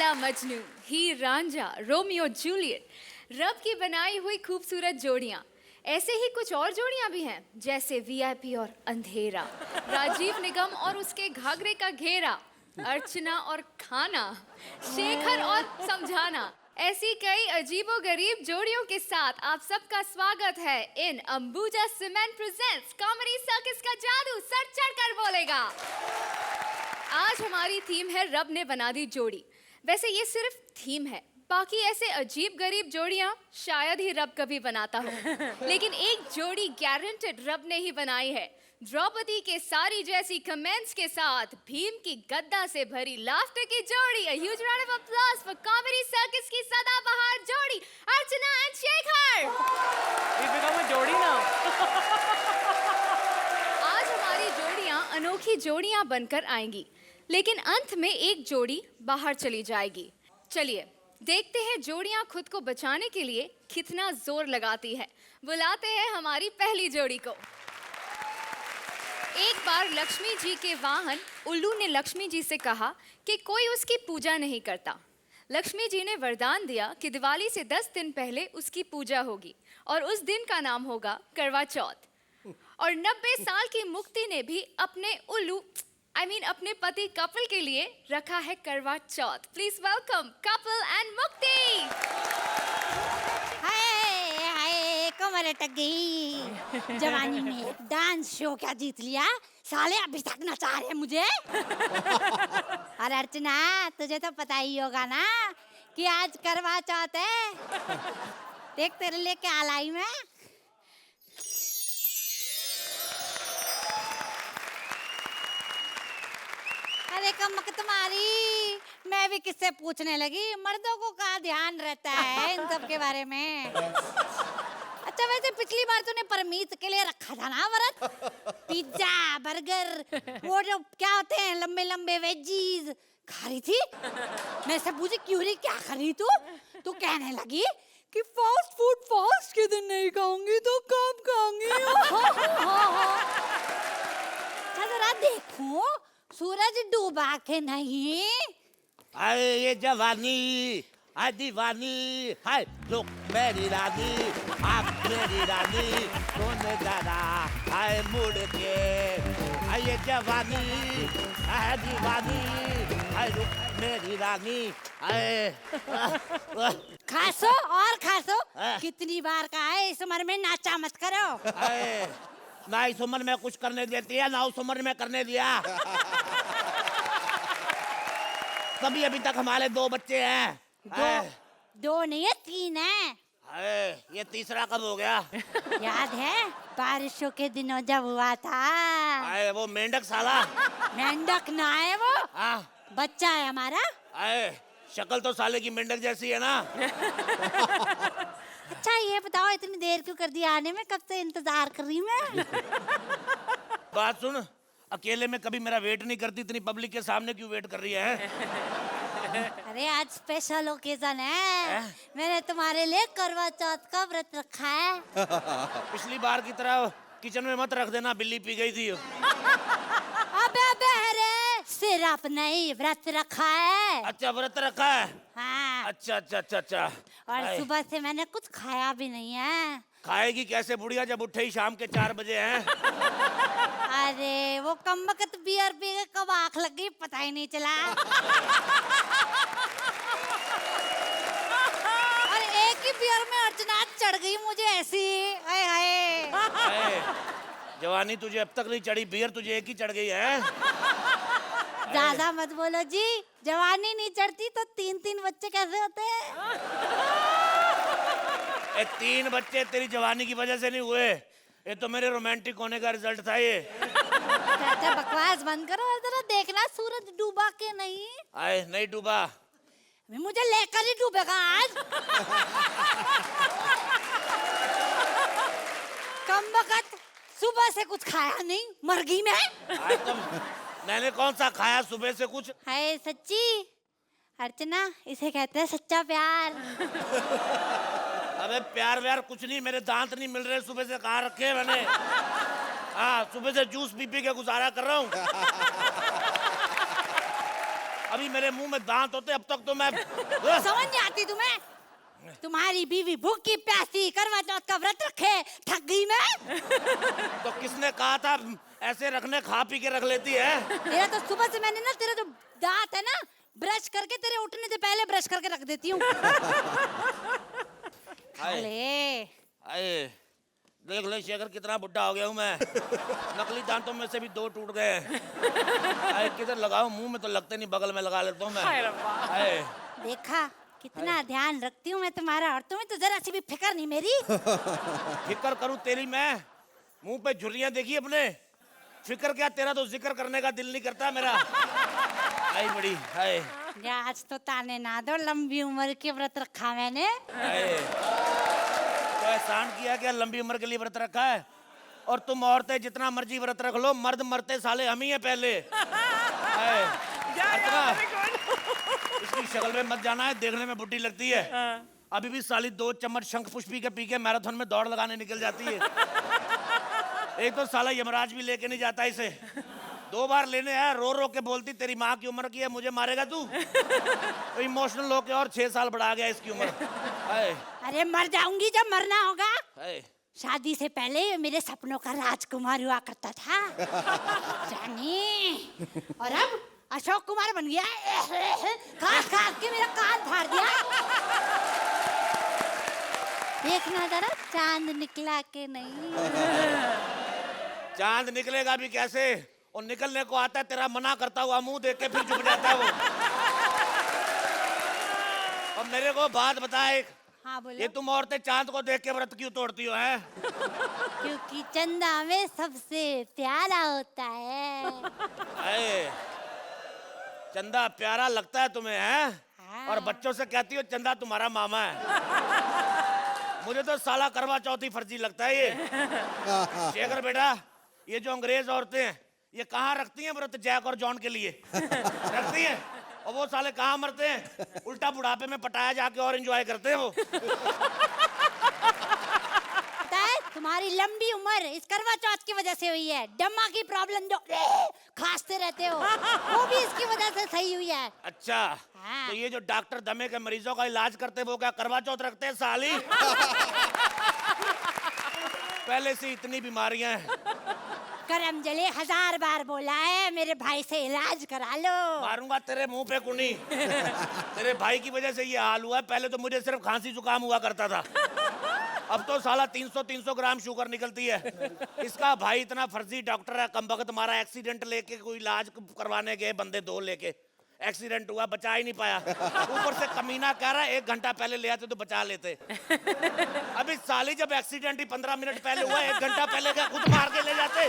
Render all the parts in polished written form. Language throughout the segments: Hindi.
लैला मजनू, हीर रांझा, रोमियो जूलियट, रब की बनाई हुई खूबसूरत जोड़ियां। ऐसे ही कुछ और जोड़ियां भी हैं, जैसे वीआईपी और अंधेरा, राजीव निगम और उसके घाघरे का घेरा, अर्चना और खाना, शेखर और समझाना। ऐसी कई अजीबोगरीब जोड़ियों के साथ आप सबका स्वागत है in Ambuja cement presents comedy circus का जादू सर चढ़कर बोलेगा। आज हमारी थीम है रब ने बना दी जोड़ी। वैसे ये सिर्फ थीम है, बाकी ऐसे अजीब गरीब जोड़ियां शायद ही रब कभी बनाता हो, लेकिन एक जोड़ी गारंटेड रब ने ही बनाई है। द्रौपदी के सारी जैसी कमेंट्स के साथ भीम की गद्दा से भरी लाफ्टर की जोड़ी। A huge round of applause for comedy circus की सदाबहार जोड़ी अर्चना एंड शेखर। जोड़ी ना आज हमारी जोड़ियां अनोखी जोड़ियां बनकर आएंगी, लेकिन अंत में एक जोड़ी बाहर चली जाएगी। चलिए देखते हैं जोड़ियां खुद को बचाने के लिए कितना जोर लगाती है। बुलाते हैं हमारी पहली जोड़ी को। एक बार लक्ष्मी जी के वाहन उल्लू ने लक्ष्मी जी से कहा कि कोई उसकी पूजा नहीं करता। लक्ष्मी जी ने वरदान दिया कि दिवाली से 10 दिन पहले उसकी पूजा होगी और उस दिन का नाम होगा करवा चौथ। और 90 साल की मुक्ति ने भी अपने उल्लू अपने पति कपिल के लिए रखा है करवा चौथ। प्लीज वेलकम कपिल एंड मुक्ति। हाय हाय कमर अटक गई। जवानी में डांस शो क्या जीत लिया, साले अभी तक नचा रहे मुझे। अरे अर्चना तुझे तो पता ही होगा ना कि आज करवा चौथ है। देख तेरे लिए क्या लाई मैं। अरे कमक तुम्हारी, मैं भी किससे पूछने लगी, मर्दों को कहाँ ध्यान रहता है इन सब के बारे में। अच्छा वैसे पिछली बार तूने परमीत के लिए रखा था ना व्रत, पिज्जा बर्गर वो जो क्या होते हैं लंबे लंबे वेजीज खा रही थी। मैं से पूछी क्यों रही, क्या कर रही तू कहने लगी कि फास्ट फूड फास्ट के दिन नहीं खाऊंगी तो कब खाऊंगी। जरा देखो सूरज डूबा के नहीं। अरे ये जवानी हाय दीवानी हाय रुक मेरी रानी, आप मेरी रानी कौन जरा हाय मुड़ के। हाय ये जवानी हाय दीवानी हाय रुक मेरी रानी हाय। खासो और खासो, कितनी बार का है इस उम्र में नाचा मत करो। ना इस उम्र में कुछ करने देती है ना उस उम्र में करने दिया। तभी अभी तक हमारे 2 बच्चे हैं। दो नहीं है 3 है। ये तीसरा कब हो गया? याद है बारिशों के दिनों जब हुआ था। वो मेंढक साला। मेंढक ना है वो, बच्चा है हमारा। शक्ल तो साले की मेंढक जैसी है ना। अच्छा ये बताओ इतनी देर क्यों कर दी आने में, कब से इंतजार कर रही मैं। बात सुन, अकेले में कभी मेरा वेट नहीं करती, इतनी पब्लिक के सामने क्यों वेट कर रही है? अरे आज स्पेशल ओकेजन है, मैंने तुम्हारे लिए करवा चौथ का व्रत रखा है। पिछली बार की तरह किचन में मत रख देना, बिल्ली पी गई थी। अबे अरे सिर्फ नहीं व्रत रखा है। अच्छा व्रत रखा है। हाँ। अच्छा। और सुबह से मैंने कुछ खाया भी नहीं है। खाएगी कैसे बुढ़िया जब उठे ही शाम के 4 बजे हैं। अरे वो कमबख्त बियर पी के कब आँख लग गई पता ही नहीं चला। और एक ही बियर में अर्चना चढ़ गई मुझे ऐसी। हाय हाय। जवानी तुझे अब तक नहीं चढ़ी, बियर तुझे एक ही चढ़ गई है। ज्यादा मत बोलो जी, जवानी नहीं चढ़ती तो 3 बच्चे कैसे होते हैं। 3 बच्चे तेरी जवानी की वजह से नहीं हुए, ये तो मेरे रोमांटिक होने का रिजल्ट था ये। अच्छा बकवास बंद करो और जरा देखना सूरज डूबा के नहीं। नहीं डूबा, मुझे लेकर ही डूबेगा आज। कमबख्त सुबह से कुछ खाया नहीं, मर गई मैं। मैंने कौन सा खाया सुबह से कुछ? हाय सच्ची अर्चना, इसे कहते हैं सच्चा प्यार। अबे प्यार व्यार कुछ नहीं, मेरे दांत नहीं मिल रहे सुबह से, कहाँ रखे मैंने। सुबह से जूस पी पी के गुजारा कर रहा हूँ। अभी मेरे मुंह में दांत होते अब तक तो मैं समझ नहीं आती तुम्हें? तुम्हारी बीवी भूखी प्यासी करवा चौथ का व्रत रखे, थक गई मैं। तो किसने कहा था ऐसे रखने, खा पी के रख लेती है। तेरा तो सुबह से मैंने ना तेरा जो दांत है ना ब्रश करके तेरे उठने से पहले ब्रश करके रख देती हूँ। आए देख ले शेखर कितना बुढ़ा हो गया हूँ मैं। नकली दांतों में से भी 2 टूट गए। आए किधर लगाऊं, मुंह में तो लगते नहीं, बगल में लगा लेता हूँ मैं। हाय रब्बा। आए देखा कितना ध्यान रखती हूँ मैं तुम्हारा, और तुम्हें तो जरा सी भी फिक्र नहीं मेरी। फिक्र करूं तेरी मैं? मुंह पे झुर्रियां देखी अपने? फिक्र क्या, तेरा तो जिक्र करने का दिल नहीं करता मेरा। आई बड़ी हाय। आज तो ताने ना दो, लंबी उम्र के व्रत रखा मैंने। हाय तो एहसान किया क्या, लंबी उम्र के लिए व्रत रखा है? और तुम औरतें जितना मर्जी व्रत रख लो, मर्द मरते साले हम ही हैं पहले। हाय इसकी शक्ल में मत जाना है, देखने में बुढ़ी लगती है। अभी भी साली 2 चम्मच शंख पुष्पी के पी के मैराथन में दौड़ लगाने निकल जाती है। एक तो साला यमराज भी लेके नहीं जाता इसे। 2 बार लेने आया, रो रो के बोलती तेरी माँ की उम्र की है, मुझे मारेगा तू। तो इमोशनल होके और 6 साल बढ़ा गया इसकी उम्र। हाय अरे मर जाऊंगी जब मरना होगा। हाय शादी से पहले मेरे सपनों का राजकुमार हुआ करता था जानी, और अब अशोक कुमार बन गया। खास खास के मेरा कान फाड़ दिया। देखना जरा चांद निकला के नहीं। चांद निकलेगा भी कैसे, और निकलने को आता है तेरा मना करता हुआ मुंह देख के फिर चुप जाता है वो। और मेरे को बात बता एक, हाँ बोलो। ये तुम औरतें चांद को देख के व्रत क्यों तोड़ती हो हैं? क्योंकि चंदा में सबसे प्यारा होता है। अरे चंदा प्यारा लगता है तुम्हें हैं? हाँ। और बच्चों से कहती हो चंदा तुम्हारा मामा है। मुझे तो साला करवा चौथी फर्जी लगता है ये। शेखर बेटा, ये जो अंग्रेज औरतें हैं ये कहाँ रखती हैं व्रत जैक और जॉन के लिए? रखती हैं, और वो साले कहाँ मरते हैं? उल्टा बुढ़ापे में पटाया जाके और एंजॉय करते हैं वो। पता है तुम्हारी लंबी उम्र इस करवा चौथ की वजह से हुई है। दमा की प्रॉब्लम जो खांसते रहते हो वो भी इसकी वजह से सही हुई है। अच्छा हाँ। तो ये जो डॉक्टर दमे के मरीजों का इलाज करते हैं वो क्या करवा चौथ रखते हैं साली? पहले से इतनी बीमारियां हैं। करम जले 1000 बार बोला है मेरे भाई से इलाज करा लो। मारूंगा तेरे मुंह पे कुनी। तेरे भाई की वजह से ये हाल हुआ है, पहले तो मुझे सिर्फ खांसी जुकाम हुआ करता था, अब तो साला 300 ग्राम शुगर निकलती है। इसका भाई इतना फर्जी डॉक्टर है, कमबख्त मारा एक्सीडेंट लेके कोई इलाज करवाने गए बंदे 2 लेके, एक्सीडेंट हुआ, बचा ही नहीं पाया। ऊपर से कमीना कह रहा है 1 घंटा पहले ले आते तो बचा लेते। अभी साली जब एक्सीडेंट ही 15 मिनट पहले हुआ, 1 घंटा पहले क्या खुद मार के ले जाते?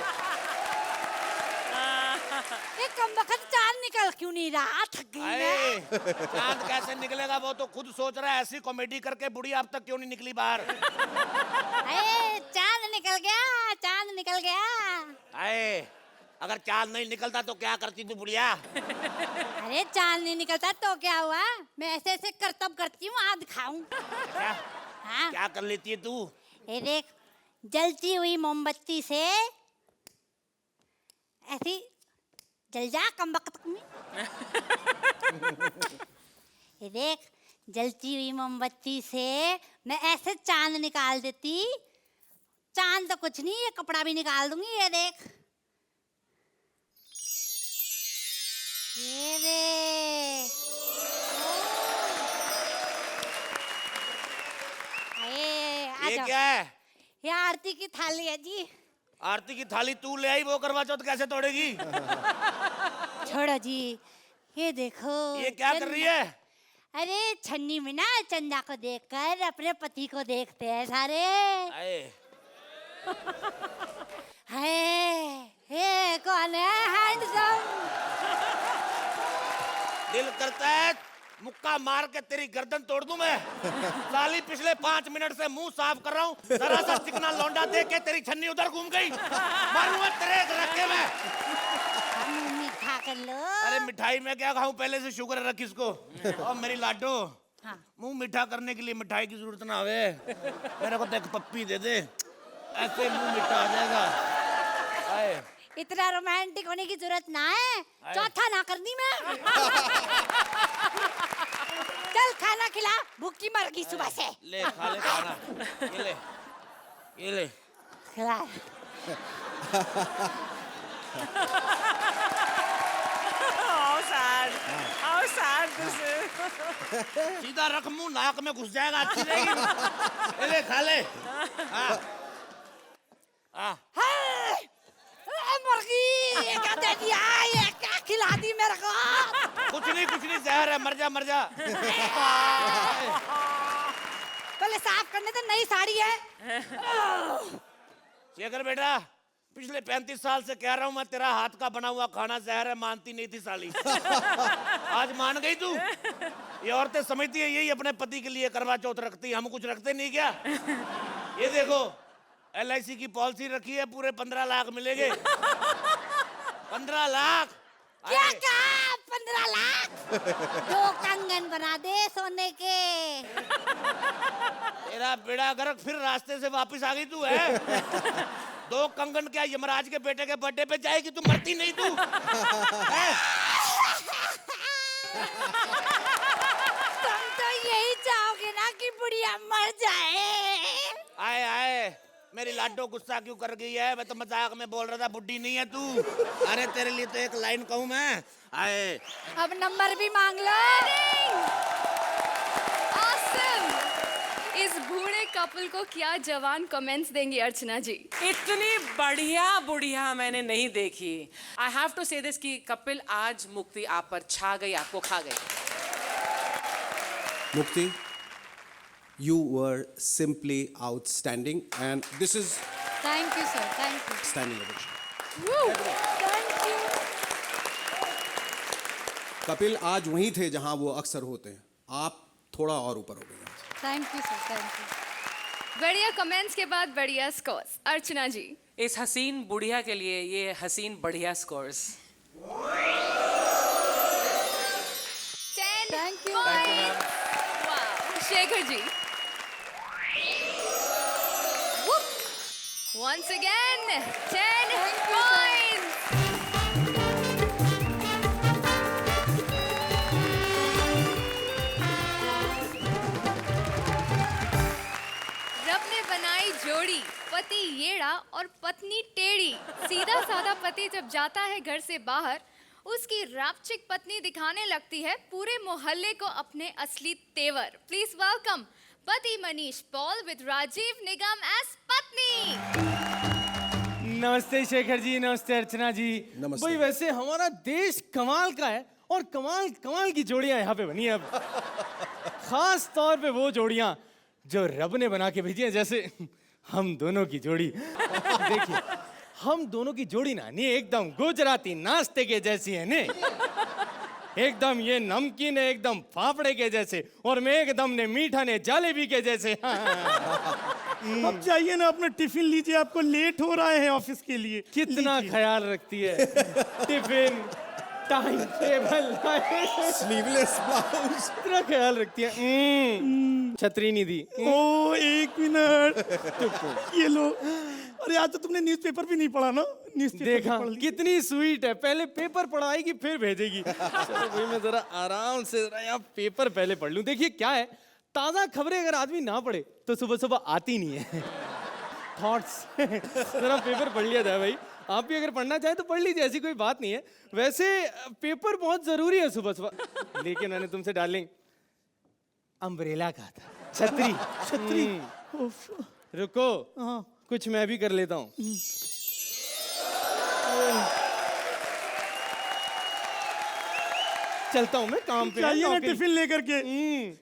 एक कमबख्त चांद निकल क्यों नहीं रहा? थक गई मैं। चांद कैसे निकलेगा वो तो खुद सोच रहा है। ऐसी कॉमेडी करके बुढ़ी अब तक क्यों नहीं निकली बाहर? चांद निकल गया, चांद निकल गया। आए अगर चांद नहीं निकलता तो क्या करती तू बुढ़िया? अरे चांद नहीं निकलता तो क्या हुआ, मैं ऐसे ऐसे करतब करती हूँ, आ दिखाऊं? क्या हाँ क्या कर लेती है तू? ये देख, जलती हुई मोमबत्ती से ऐसी जल जा कमबख्त में। ये देख, जलती हुई मोमबत्ती से मैं ऐसे चांद निकाल देती। चांद तो कुछ नहीं, ये कपड़ा भी निकाल दूंगी। ये देख, ये देख। ये क्या है? ये आरती की थाली है जी। आरती की थाली तू ले आई, वो करवा चौथ कैसे तोड़ेगी? छोड़ो जी, ये देखो। ये क्या कर रही है? अरे छन्नी में ना चंदा को देखकर अपने पति को देखते हैं सारे। आए ये कौन है हैंडसम? दिल करता है मुक्का मार के तेरी गर्दन तोड़ दूं मैं। साली पिछले 5 मिनट से मुंह साफ कर रहा हूँ, जरा सा चिकना लौंडा देख के तेरी छन्नी उधर घूम गई। मारूंगा तेरे रखे में। मुंह मीठा कर लो। अरे मिठाई में क्या खाऊं, पहले से शुगर रख इसको। और मेरी लाडो, हाँ। मुंह मीठा करने के लिए मिठाई की जरूरत ना होवे, मेरे को तो एक पप्पी दे दे, ऐसे मुंह मीठा आ जाएगा। आए इतना रोमांटिक होने की जरूरत ना है, चौथा ना करनी मैं। चल खाना खिला, भूखी मर गई सुबह से। ले खा ले खाना, ये ले खिला। How sad this is. सीधा रख, मुंह नाक में घुस जाएगा, अच्छी रहेगी। ये ले खा ले। हाय, मर गई। ये क्या दे दिया? ये क्या खिला दी मेरे को? कुछ नहीं जहर है, मर जा। पहले साफ करने तो नई साड़ी है। शेखर बेटा, पिछले 35 साल से कह रहा हूँ मैं, तेरा हाथ का बना हुआ खाना जहर है, मानती नहीं थी साली। आज मान गई तू। ये औरतें समझती है यही अपने पति के लिए करवा चौथ रखती, हम कुछ रखते नहीं क्या? ये देखो, LIC की पॉलिसी रखी है, पूरे 15 लाख मिलेंगे। 15 लाख। क्या कहा? 15 लाख? 2 कंगन बना दे सोने के। तेरा बेड़ा गर्क, फिर रास्ते से वापस आ गई तू है। 2 कंगन क्या, यमराज के बेटे के बर्थडे पे जाएगी तू, मरती नहीं तू। तुम तो यही चाहोगे ना कि बुढ़िया मर जाए। आए मेरी लाडो गुस्सा क्यों कर गई है? मैं तो मजाक में बोल रहा था, बुड्ढी नहीं है तू। अरे तेरे लिए तो एक लाइन कहूँ मैं। आए अब नंबर भी मांग लो। Awesome! इस बूढ़े कपल को क्या जवान कमेंट्स देंगी अर्चना जी? इतनी बढ़िया बुढ़िया मैंने नहीं देखी। आई हैव टू से दिस कि कपिल, आज मुक्ति आप पर छा गई, आपको खा गई। Mukti, you were simply outstanding, and this is thank you sir, thank you. standing ovation. Thank you. Kapil आज वहीं थे जहां वो अक्सर होते हैं, आप थोड़ा और ऊपर हो गए आज। Thank you sir, thank you. बढ़िया कमेंट्स के बाद बढ़िया स्कोर्स। अर्चना जी, इस हसीन बुढ़िया के लिए ये हसीन बढ़िया scores. 10 Thank you. points. Wow. Shekhar ji, once again 10 points. रब ने बनाई जोड़ी, पति येड़ा और पत्नी टेढ़ी। सीधा साधा पति जब जाता है घर से बाहर, उसकी रापचिक पत्नी दिखाने लगती है पूरे मोहल्ले को अपने असली तेवर। प्लीज वेलकम पति मनीष पॉल विद राजीव निगम एज पत्नी। नमस्ते शेखर जी, नमस्ते अर्चना जी। नमस्ते। भाई वैसे हमारा देश कमाल का है और कमाल की जोड़ियां यहाँ पे बनी है अब। खास तौर पे वो जोड़ियां जो रब ने बना के भेजी हैं, जैसे हम दोनों की जोड़ी। देखिए, हम दोनों की जोड़ी ना नहीं एकदम गुजराती नाश्ते के जैसी है ने। एकदम ये नमकीन है, एकदम फाफड़े के जैसे, और मैं एकदम ने मीठा ने जलेबी के जैसे। अब जाइए ना, अपना टिफिन लीजिए, आपको लेट हो रहा है ऑफिस के लिए। कितना ख्याल रखती है। Tiffin, time table, sleeveless blouse, इतना ख्याल रखती है। छतरी नहीं दी। ओ एक मिनट, ये लो। अरे आज तो तुमने न्यूज़पेपर भी नहीं पढ़ा ना? न्यूज़पेपर देखा पढ़ लिया। कितनी स्वीट है, पहले पेपर पढ़ाएगी फिर भेजेगी। चलो भाई मैं जरा आराम से जरा यहाँ पेपर पहले पढ़ लूं। देखिए क्या है, ताज़ा खबरें अगर आदमी ना पढ़े तो सुबह सुबह आती नहीं है। थॉट्स जरा पेपर पढ़ लिया जाए भाई। आप भी अगर पढ़ना चाहे तो पढ़ लीजिए, ऐसी कोई बात नहीं है। वैसे पेपर बहुत जरूरी है सुबह सुबह। लेकिन मैंने तुमसे डार्लिंग अम्ब्रेला कहा था, छतरी। छतरी। रुको, हाँ। कुछ मैं भी कर लेता हूँ। चलता हूँ मैं काम पे। जाइए ना टिफिन लेकर के,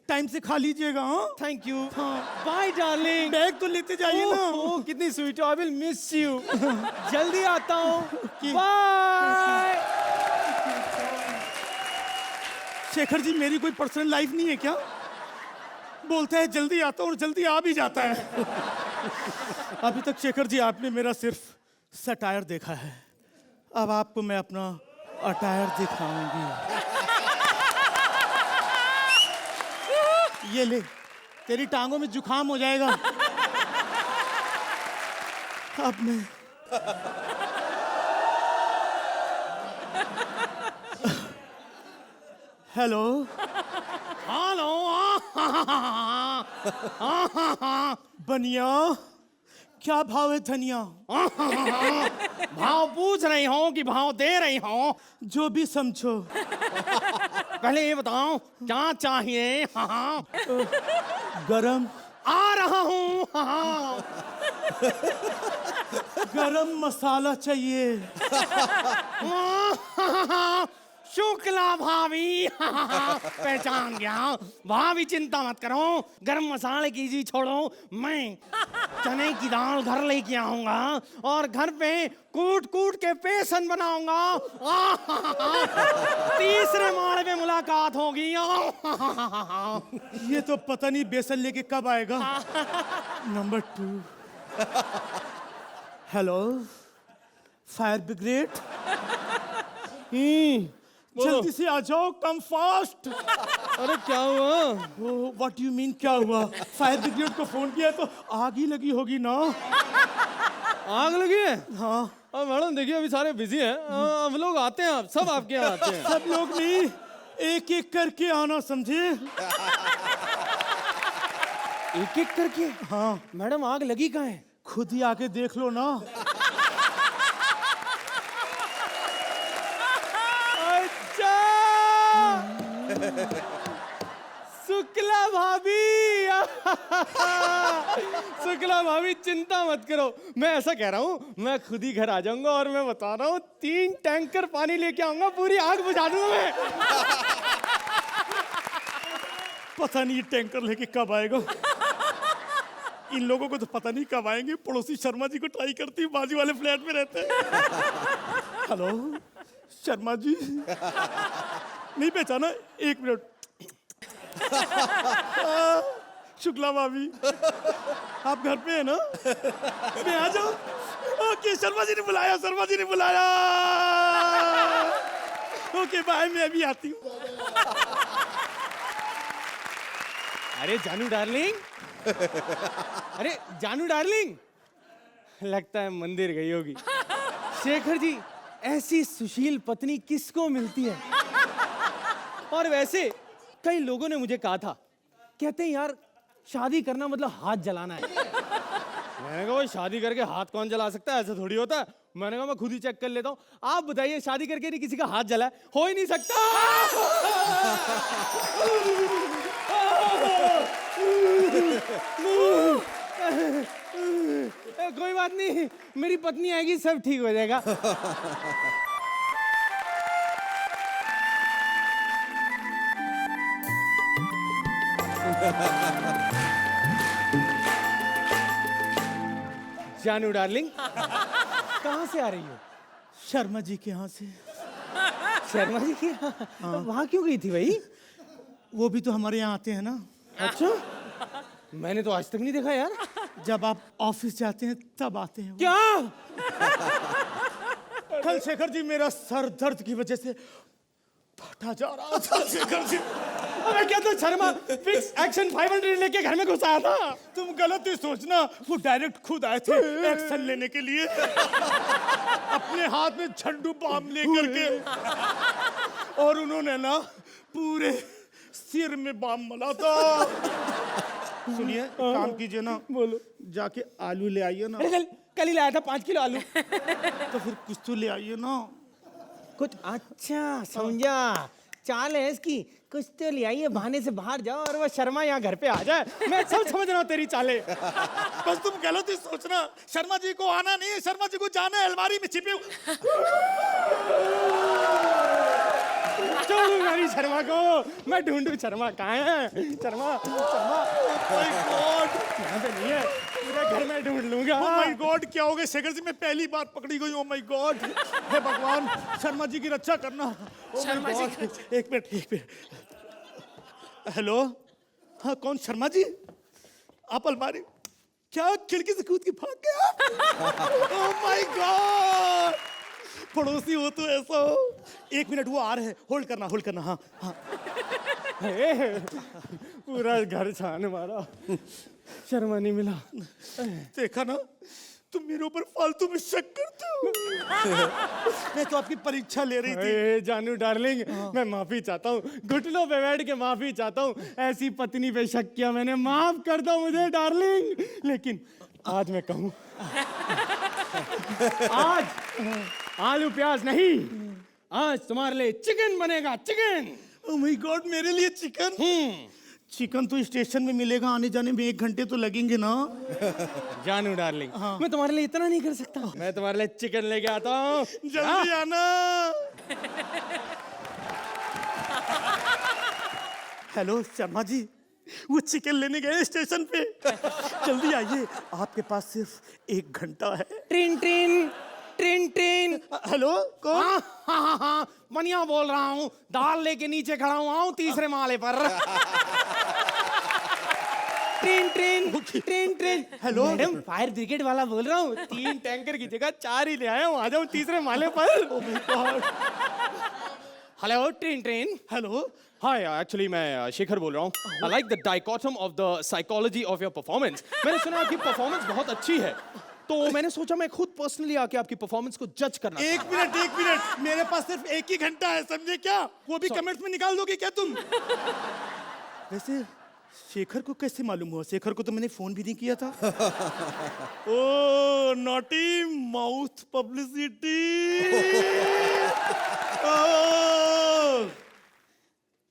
टाइम से खा लीजिएगा। हाँ, थैंक यू। हाँ। Bye darling. बैग तो लेते जाइए ना। ओह कितनी स्वीट हो, आई विल मिस यू। जल्दी आता हूँ, बाय। शेखर जी, मेरी कोई पर्सनल लाइफ नहीं है क्या? बोलता है जल्दी आता हूँ और जल्दी आ भी जाता है। अभी तक शेखर जी आपने मेरा सिर्फ सटायर देखा है, अब आपको मैं अपना अटायर दिखाऊंगी। ये ले, तेरी टांगों में जुकाम हो जाएगा। अब मैं हेलो हेलो बनिया क्या भाव है धनिया? भाव पूछ रही हो कि भाव दे रही हो? जो भी समझो। पहले ये बताओ क्या चाहिए? हाँ गरम आ रहा हूँ। हाँ गरम मसाला चाहिए। शुक्ला भाभी। पहचान गया। भाभी चिंता मत करो, गरम मसाले की जी छोड़ो, मैं चने की दाल घर लेके आऊंगा और घर पे कूट कूट के बेसन बनाऊंगा। तीसरे माले पे मुलाकात होगी। ये तो पता नहीं बेसन लेके कब आएगा। नंबर 2 हेलो फायर ब्रिगेड जल्दी से आ जाओ, कम फास्ट। अरे क्या हुआ? व्हाट यू मीन क्या हुआ? फायर ब्रिगेड को फोन किया तो आग ही लगी होगी ना। आग लगी है? हाँ मैडम देखिए अभी सारे बिजी हैं, हम लोग आते हैं, आप सब आपके यहाँ आते हैं। सब लोग नहीं, एक एक करके आना, समझे? एक एक करके? हाँ मैडम आग लगी कहाँ है? खुद ही आके देख लो ना। अच्छा शुक्ला भाभी। शुक्ला भाभी चिंता मत करो, मैं ऐसा कह रहा हूँ मैं खुद ही घर आ जाऊंगा और मैं बता रहा हूँ 3 टैंकर पानी लेके आऊंगा, पूरी आग बुझा दूंगा मैं। पता नहीं ये टैंकर लेके कब आएगा। इन लोगों को तो पता नहीं कब आएंगे। पड़ोसी शर्मा जी को ट्राई करती, बाजू वाले फ्लैट में रहते हैं। हेलो शर्मा जी, नहीं पहचाना? 1 मिनट। शुक्ला भाभी आप घर पे है ना? मैं आ जाऊं? ओके शर्मा जी ने बुलाया, शर्मा जी ने बुलाया। ओके बाय, मैं अभी आती हूँ। अरे जानू डार्लिंग, अरे जानू डार्लिंग, लगता है मंदिर गई होगी। शेखर जी ऐसी सुशील पत्नी किसको मिलती है? और वैसे कई लोगों ने मुझे कहा था, कहते हैं यार शादी करना मतलब हाथ जलाना है। मैंने कहा भाई शादी करके हाथ कौन जला सकता है, ऐसा थोड़ी होता है। मैंने कहा मैं खुद ही चेक कर लेता हूँ। आप बताइए शादी करके नहीं किसी का हाथ जला है? हो ही नहीं सकता। कोई बात नहीं, मेरी पत्नी आएगी सब ठीक हो जाएगा। जानू डार्लिंग कहाँ से आ रही हो? शर्मा जी के यहाँ से। शर्मा जी की? वहाँ क्यों गई थी भाई? वो भी तो हमारे यहाँ आते हैं ना। अच्छा मैंने तो आज तक नहीं देखा यार। जब आप ऑफिस जाते हैं तब आते हैं वो। क्या? कल शेखर जी मेरा सर दर्द की वजह से फटा जा रहा था। शेखर जी अबे क्या तो शर्मा फिक्स एक्शन 500 लेके घर में घुस आया था? तुम गलत ही सोचना, वो डायरेक्ट खुद आए थे एक्शन लेने के लिए। अपने हाथ में झंडू बाम लेकर के, और उन्होंने ना पूरे सिर में बाम मला था। सुनिए काम कीजिए ना, बोलो। जाके आलू ले आइए ना। अरे कल ही लाया था 5 किलो आलू। तो फिर कुछ तो ले आइए ना। कुछ अच्छा समझा, चाल है इसकी, कुछ तो ले आइए, बहाने से बाहर जाओ और वो शर्मा यहाँ घर पे आ जाए। मैं सब समझ रहा हूँ तेरी चालें। बस तुम गलत ही सोचना। शर्मा जी को आना नहीं है, शर्मा जी को जाना है, अलमारी में छिपे। छोड़ू मेरी शर्मा को, मैं ढूंढू शर्मा कहाँ है? शर्मा शर्मा माय गॉड, यहाँ पे नहीं है, पूरे घर में ढूंढ लूंगा। ओ माय गॉड, क्या हो गया शेखर जी? मैं पहली बार पकड़ी गई। ओ माय गॉड, हे भगवान शर्मा जी की रक्षा करना। ओ शर्मा माय जी गॉड, एक मिनट। हेलो हाँ कौन? शर्मा जी आप अलमारी, क्या खिड़की से कूद के भाग गया? ओ माय गॉड, पड़ोसी हो तो ऐसा हो। 1 मिनट वो आ रहे हैं, होल्ड करना। हाँ हाँ पूरा घर छान मारा, शर्मा नहीं मिला। देखा ना, तुम मेरे ऊपर फालतू में शक करते हो। मैं तो आपकी परीक्षा ले रही थी। ए, जानू डार्लिंग, मैं माफी चाहता हूँ, घुटनों पे बैठ के माफी चाहता हूँ। ऐसी पत्नी पे शक किया मैंने, माफ कर दो मुझे डार्लिंग। लेकिन आज मैं कहूँ, आज आलू प्याज नहीं, आज तुम्हारे लिए चिकन बनेगा, चिकन। ओह माय गॉड, मेरे लिए चिकन? चिकन तो स्टेशन में मिलेगा, आने जाने में 1 घंटे तो लगेंगे ना। जानू डार्लिंग, मैं तुम्हारे लिए इतना नहीं कर सकता। मैं तुम्हारे लिए चिकन लेके आता हूँ, जल्दी आना। हेलो शर्मा जी, वो चिकन लेने गए स्टेशन पे। जल्दी आइए, आपके पास सिर्फ 1 घंटा है। Train train train train. Hello, कौन? हाँ, मनिया बोल रहा हूँ, दाल लेके नीचे खड़ा हुआ हूँ 3रे माले पर। Train train train train. Hello madam, fire brigade वाला बोल रहा हूँ, 3 टैंकर की जगह 4 ही ले आया हूँ, आ जाओ 3रे माले पर। Oh my god. Hello train train. Hello, hi, actually मैं शेखर बोल रहा हूँ। I like the dichotomy of the psychology of your performance. मैंने सुना आपकी परफॉर्मेंस बहुत अच्छी है, तो मैंने सोचा मैं खुद पर्सनली आके आपकी परफॉर्मेंस को जज करना। 1 मिनट, मेरे पास सिर्फ 1 ही घंटा है, समझे क्या? वो भी कमेंट्स में निकाल दोगे क्या तुम? वैसे शेखर को कैसे मालूम हुआ? शेखर को तो मैंने फोन भी नहीं किया था। Oh naughty mouth publicity.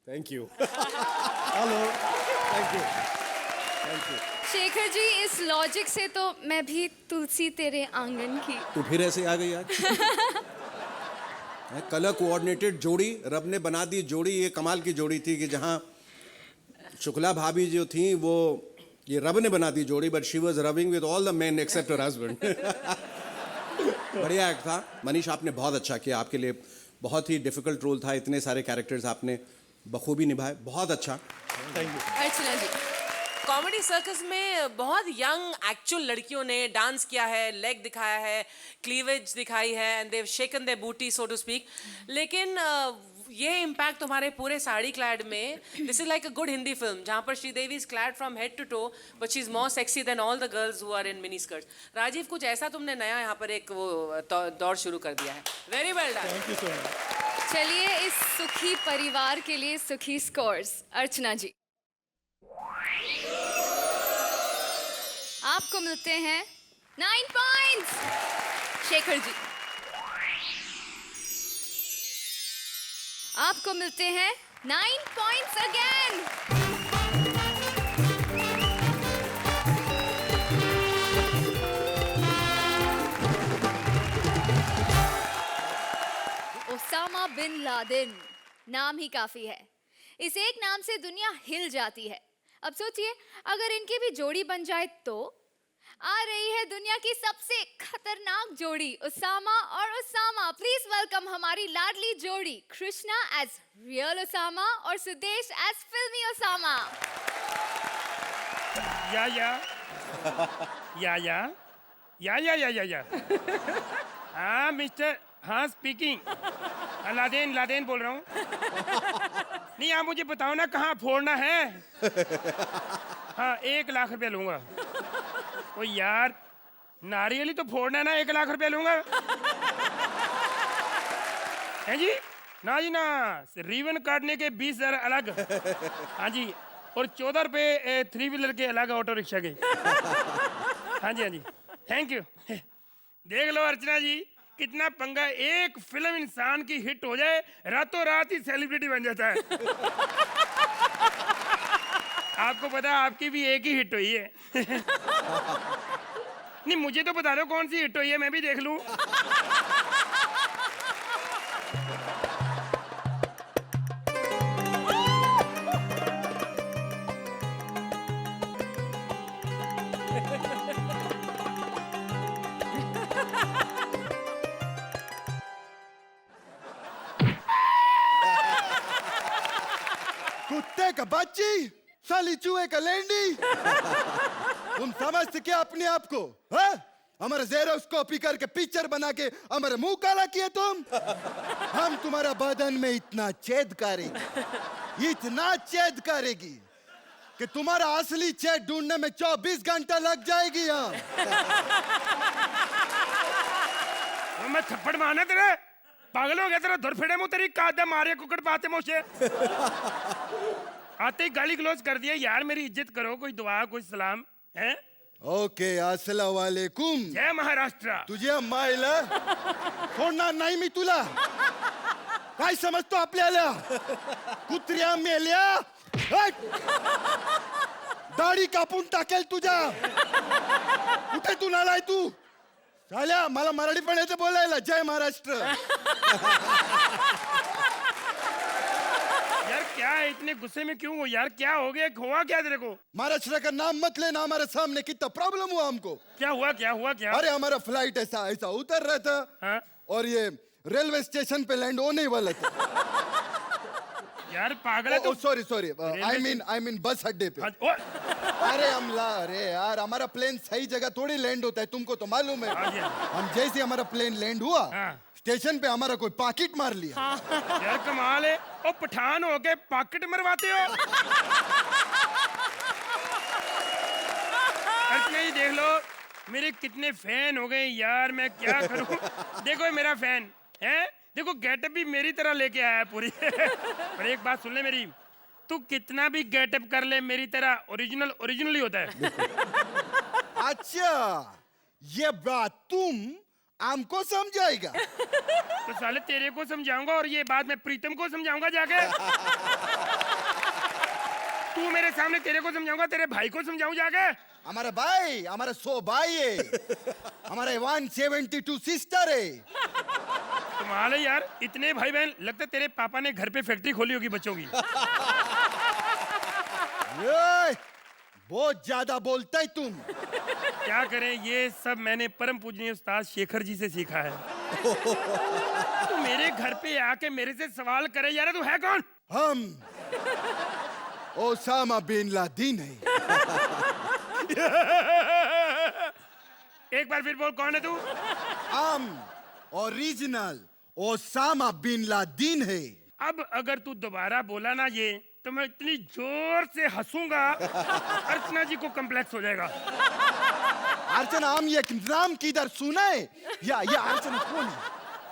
Thank you. Hello, Thank you. Thank you. Shekhar ji, इस लॉजिक से तो मैं भी तुलसी तेरे आंगन की। तू फिर ऐसे आ गई आज। कलर कोऑर्डिनेटेड जोड़ी रब ने बना दी जोड़ी। ये कमाल की जोड़ी थी कि जहाँ शुक्ला भाभी जो थी वो, ये रब ने बना दी जोड़ी, but she was rubbing with all the men except her husband. बढ़िया एक्ट था मनीष, आपने बहुत अच्छा किया। आपके लिए बहुत ही डिफिकल्ट रोल था, इतने सारे कैरेक्टर्स आपने बखूबी निभाए, बहुत अच्छा। Thank you. Archana ji, comedy circus में बहुत यंग एक्चुअल लड़कियों ने डांस किया है, लेग दिखाया है, क्लीवेज दिखाई है, and they have shaken their booty so to speak. लेकिन ये इम्पैक्ट तुम्हारे पूरे साड़ी क्लैड में, this is like a good Hindi film जहाँ पर Sridevi is clad from head to toe, but she is more sexy than all the girls who are in mini skirts. Rajeev, कुछ ऐसा तुमने नया यहाँ पर एक वो दौर शुरू कर दिया है। Very well done. Thank you so much. चलिए इस सुखी परिवार के लिए सुखी स्कोर्स। अर्चना जी, आपको मिलते हैं 9 पॉइंट्स। शेखर जी, आपको मिलते हैं 9 points again. Osama bin Laden, नाम ही काफी है। इस एक नाम से दुनिया हिल जाती है। अब सोचिए, अगर इनकी भी जोड़ी बन जाए तो। आ रही है दुनिया की सबसे खतरनाक जोड़ी, ओसामा और ओसामा। प्लीज वेलकम हमारी लाडली जोड़ी, कृष्णा एज रियल ओसामा और सुदेश एज फिल्मी ओसामा। या हाँ मिस्टर, हाँ स्पीकिंग। लादेन बोल रहा हूँ। नहीं, आप मुझे बताओ ना कहाँ फोड़ना है। हाँ, 1 लाख रुपया लूंगा। ओ यार, नारियल ही तो फोड़ना है ना, 1 लाख रुपया लूंगा। हैं जी? ना जी ना, रिबन काटने के 20,000 अलग। हाँ जी, और 14 रुपये 3 व्हीलर के अलग, ऑटो रिक्शा के। हाँ जी, थैंक यू। देख लो अर्चना जी, कितना पंगा। एक फिल्म इंसान की हिट हो जाए, रातों रात ही सेलिब्रिटी बन जाता है। आपको पता है, आपकी भी एक ही हिट हुई है। नहीं, मुझे तो बता दो कौन सी हिट हुई है, मैं भी देख लूं। कुत्ते का बच्ची, साली चूहे का लेंडी। तुम समझते क्या अपने आप को? हाँ? हमारे जेरोस्कोपी करके पिक्चर बना के हमारे मुंह काला किए तुम। हम तुम्हारा बदन में इतना छेद करेंगे, इतना छेद करेगी कि तुम्हारा असली चेट ढूंढने में 24 घंटा लग जाएगी यहाँ। वो मैं थप्पड़ मारना तेरे, पागल हो गया तेरा धुर फेड़े मुंह तेरी कादा मारे कुकड़ पाते मोशे। आते ही गाली गलौज कर दिया यार, मेरी इज्जत करो, कोई दुआ कोई सलाम है। ओके अस्सलाम वालेकुम। जय महाराष्ट्र। तुझे मायला सोडणार नाही मी तुला। काय समजतो आपल्याला? कुत्र्या मेल्या, हट! दाढी कापून टाकेल तुझ्या। कुठे तू नालाय तू? साल्या मला मराठी पण येते बोलायला। जय महाराष्ट्र। यार क्या है, इतने गुस्से में क्यों हो यार? क्या हो गया, हुआ क्या तेरे को? महाराष्ट्र का नाम मत लेना हमारे सामने। कितना प्रॉब्लम हुआ हमको। क्या हुआ क्या हुआ क्या? अरे हमारा फ्लाइट ऐसा ऐसा उतर रहा था हाँ? और ये रेलवे स्टेशन पे लैंड होने ही वाला था। यार पागल है तू। सॉरी सॉरी, आई मीन बस अड्डे पे। हाँ, ओ, अरे यार हमारा प्लेन सही जगह थोड़ी लैंड होता है, तुमको तो मालूम है। हाँ जी। हम जैसे हमारा प्लेन लैंड हुआ, हाँ। स्टेशन पे हमारा कोई पॉकेट मार लिया। यार कमाल है, ओ पठान हो के पॉकेट मरवाते हो। अर्चना जी देख लो मेरे कितने फैन हो गए यार, मैं क्या करूं। देखो ये मेरा फैन है, देखो गेटअप भी मेरी तरह लेके आया है पूरी। पर एक बात सुन ले मेरी, तू कितना भी गेटअप कर ले मेरी तरह ओरिजिनल ही होता है। अच्छा ये बात तुम हमको समझाएगा? तो साले तेरे को समझाऊंगा और ये बात मैं प्रीतम को समझाऊंगा जाके। तू मेरे सामने तेरे को समझाऊंगा, तेरे भाई को समझाऊं जाके। हमारा भाई हमारा 100 भाई है, हमारा 172 सिस्टर है। कमाल है यार, इतने भाई बहन। लगता है तेरे पापा ने घर पे फैक्ट्री खोली होगी बच्चों की। ये, बहुत ज्यादा बोलता है तुम। क्या करें, ये सब मैंने परम पूजनीय उस्ताद शेखर जी से सीखा है। तू मेरे घर पे आके मेरे से सवाल करे यार, तू है कौन? हम ओसामा बिन लादेन है। एक बार फिर बोल, कौन है तू? हम ओरिजिनल ओसामा बिन लादेन है। अब अगर तू दोबारा बोला ना ये, तो मैं इतनी जोर से हंसूंगा अर्चना जी को कॉम्प्लेक्स हो जाएगा। अर्चना, हम ये नाम किधर सुना है? या ये अर्चना कौन है?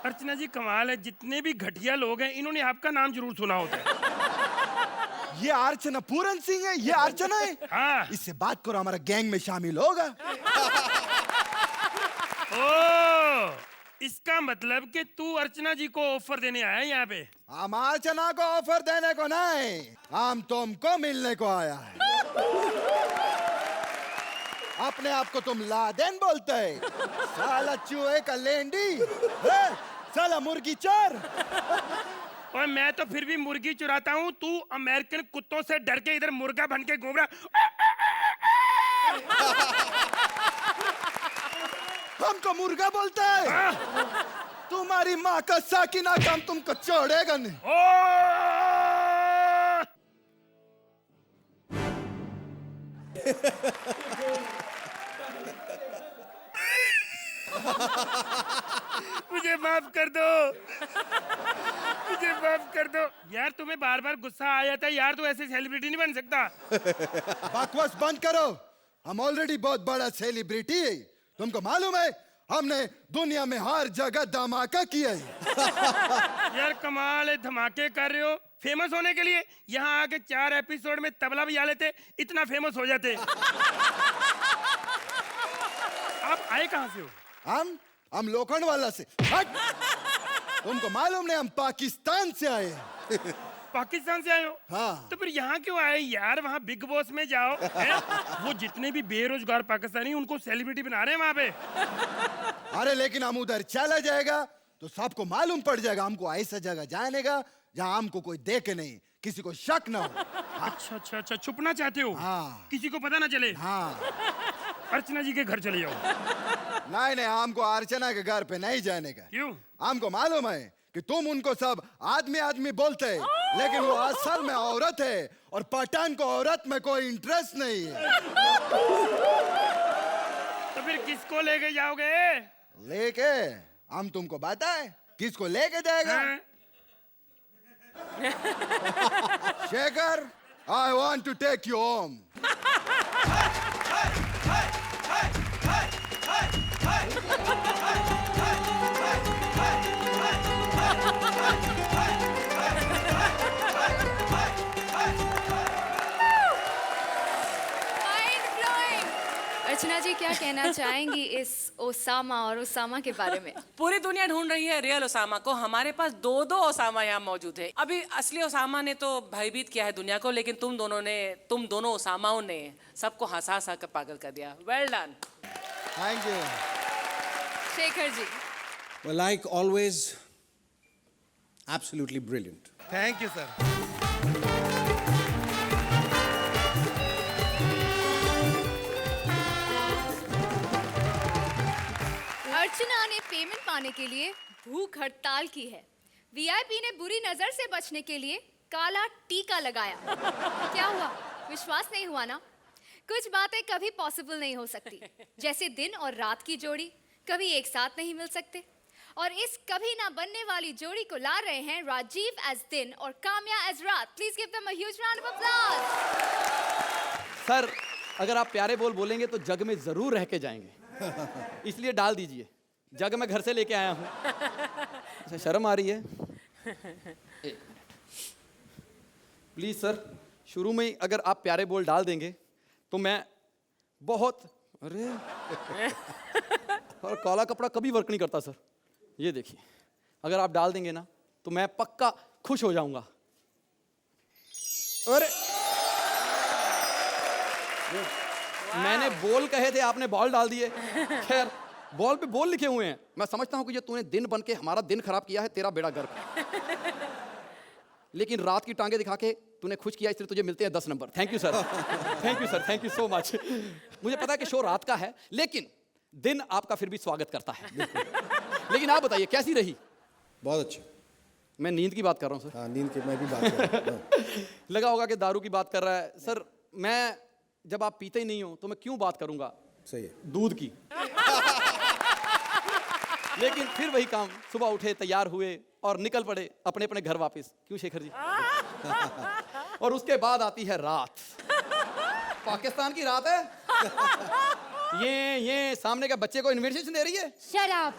अर्चना जी कमाल है, जितने भी घटिया लोग हैं इन्होंने आपका नाम जरूर सुना होता है। ये अर्चना पूरन सिंह है, ये अर्चना है। हाँ। इससे बात करो, हमारा गैंग में शामिल होगा। ओ, इसका मतलब कि तू अर्चना जी को ऑफर देने आया है यहाँ पे? हम अर्चना को ऑफर देने को नहीं, हम तुमको मिलने को आया है। अपने आप को तुम लादेन बोलते है? साला चूहे का लेंडी, है? साला मुर्गी चोर। और मैं तो फिर भी मुर्गी चुराता हूँ, तू अमेरिकन कुत्तों से डर के इधर मुर्गा बन के घूम रहा। हमको मुर्गा बोलता है? तुम्हारी माँ का साकिना काम तुमको छोड़ेगा नहीं। ओ! मुझे माफ कर दो, मुझे माफ कर दो यार। तुम्हें बार बार गुस्सा आ जाता है यार, तू ऐसे सेलिब्रिटी नहीं बन सकता। बकवास बंद करो, हम ऑलरेडी बहुत बड़ा सेलिब्रिटी है। तुमको मालूम है हमने दुनिया में हर जगह धमाका किया है। यार कमाल है, धमाके कर रहे हो फेमस होने के लिए। यहाँ आके 4 एपिसोड में तबला बजा लेते, इतना फेमस हो जाते। आप आए कहाँ से हो? हम लोखंड वाला से। हट! तुमको मालूम नहीं हम पाकिस्तान से आए हैं। पाकिस्तान से आए हो? हाँ। तो फिर यहाँ क्यों आए यार? वहाँ बिग बॉस में जाओ, है? वो जितने भी बेरोजगार पाकिस्तानी उनको सेलिब्रिटी बना रहे हैं वहाँ पे। अरे लेकिन हम उधर चला जाएगा तो सबको मालूम पड़ जाएगा। हमको ऐसा जगह जाने का जहाँ हमको कोई देखे नहीं, किसी को शक ना हो। अच्छा अच्छा अच्छा, छुपना चाहते हो? हाँ। किसी को पता ना चले? हाँ। अर्चना जी के घर चले जाओ। नहीं हमको अर्चना के घर पे नहीं जाने का। क्यों? हमको मालूम है कि तुम उनको सब आदमी आदमी बोलते हैं, लेकिन वो असल में औरत है और पठान को औरत में कोई इंटरेस्ट नहीं है। तो फिर किसको लेके जाओगे? लेके हम तुमको बताए किसको लेके जाएगा? हाँ? Shekhar I want to take you home. Mind blowing. Archana ji क्या कहना चाहेंगी इस ओसामा और ओसामा के बारे में? पूरी दुनिया ढूंढ रही है रियल ओसामा को। हमारे पास दो ओसामा यहाँ मौजूद है। अभी असली ओसामा ने तो भयभीत किया है दुनिया को, लेकिन तुम दोनों ओसामाओं ने सबको हंसा हंसा कर पागल कर दिया। Well done. Thank you. Shekhar ji. Well, like always, absolutely brilliant. Thank you, sir. Archana ने पेमेंट पाने के लिए भूख हड़ताल की है। वीआईपी ने बुरी नजर से बचने के लिए काला टीका लगाया। क्या हुआ? विश्वास नहीं हुआ ना? कुछ बातें कभी पॉसिबल नहीं हो सकती, जैसे दिन और रात की जोड़ी कभी एक साथ नहीं मिल सकते। और इस कभी ना बनने वाली जोड़ी को ला रहे हैं राजीव एज दिन और काम्या एज रात। Please give them a huge round of applause. Sir अगर आप प्यारे बोल बोलेंगे तो जग में जरूर रह के जाएंगे, इसलिए डाल दीजिए। जग मैं घर से लेके आया हूँ। अच्छा शर्म आ रही है? प्लीज सर, शुरू में ही अगर आप प्यारे बोल डाल देंगे तो मैं बहुत अरे और काला कपड़ा कभी वर्क नहीं करता सर। ये देखिए, अगर आप डाल देंगे ना तो मैं पक्का खुश हो जाऊंगा। अरे मैंने बोल कहे थे, आपने बॉल डाल दिए। खैर बॉल पे बॉल लिखे हुए हैं। मैं समझता हूं कि ये तूने दिन बन के हमारा दिन खराब किया है, तेरा बेड़ा गर्क। लेकिन रात की टांगे दिखा के तूने खुश किया, इसलिए तुझे मिलते हैं 10 number. Thank you sir, thank you sir, thank you so much. मुझे पता है कि शो रात का है, लेकिन दिन आपका फिर भी स्वागत करता है। लेकिन आप बताइए कैसी रही? बहुत अच्छी। मैं नींद की बात कर रहा हूँ सर। हाँ, नींद की मैं भी बात कर रहा हूँ। लगा होगा कि दारू की बात कर रहा है सर। मैं जब आप पीते ही नहीं हो तो मैं क्यों बात करूंगा सही है। दूध की। लेकिन फिर वही काम, सुबह उठे, तैयार हुए और निकल पड़े अपने अपने घर वापस। क्यों शेखर जी? और उसके बाद आती है रात। पाकिस्तान की रात है। ये सामने के बच्चे को इन्विटेशन दे रही है। Shut up.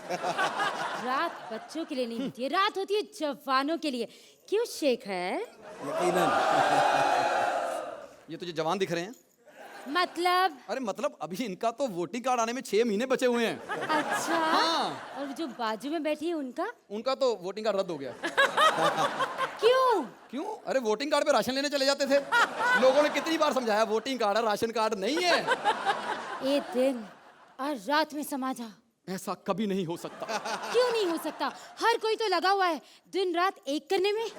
रात बच्चों के लिए नहीं होती है, रात होती है जवानों के लिए। क्यों शेखर? यकीनन। ये तुझे जवान दिख रहे हैं? मतलब? अरे मतलब अभी इनका तो वोटिंग कार्ड आने में 6 महीने बचे हुए हैं। अच्छा। हाँ। और जो बाजू में बैठी है उनका तो वोटिंग कार्ड रद्द हो गया। क्यों? क्यों? अरे वोटिंग कार्ड पे राशन लेने चले जाते थे। लोगों ने कितनी बार समझाया वोटिंग कार्ड है, राशन कार्ड नहीं है। एक दिन और रात में समा जा। ऐसा कभी नहीं हो सकता। क्यों नहीं हो सकता? हर कोई तो लगा हुआ है दिन रात एक करने में।